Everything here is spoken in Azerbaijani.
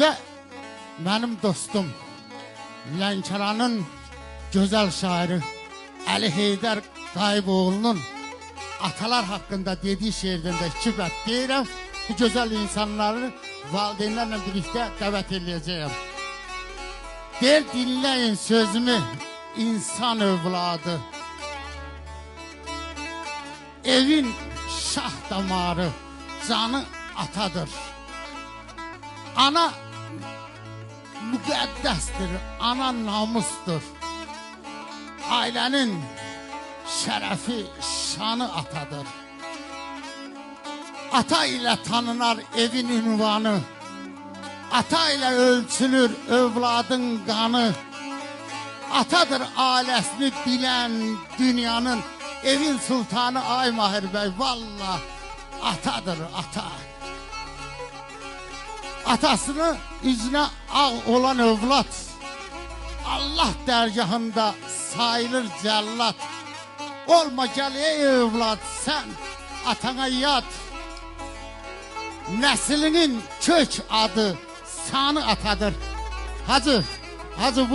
Ve benim dostum Lənkəranın güzel şairi Ali Heydər Qayıboğlu'nun atalar hakkında dediği şiirinde iki bət deyirəm. Bu güzel insanları valideynlerle birlikte davet edeceğim. Der dinleyin sözümü insan övladı. Evin şah damarı canı atadır. Ana müqəddəsdir, ana namustur. Ailenin şerefi, şanı atadır. Ata ile tanınar evin ünvanı. Ata ile ölçülür övladın kanı. Atadır ailesini bilen dünyanın evin sultanı Ay Mahir Bey. Vallahi atadır ata. Atasını yüzüne ağ olan övlat Allah dergahında sayılır cellat. Olma gel ey evlat sen atana yat. Neslinin kök adı sanı atadır. Hacı bu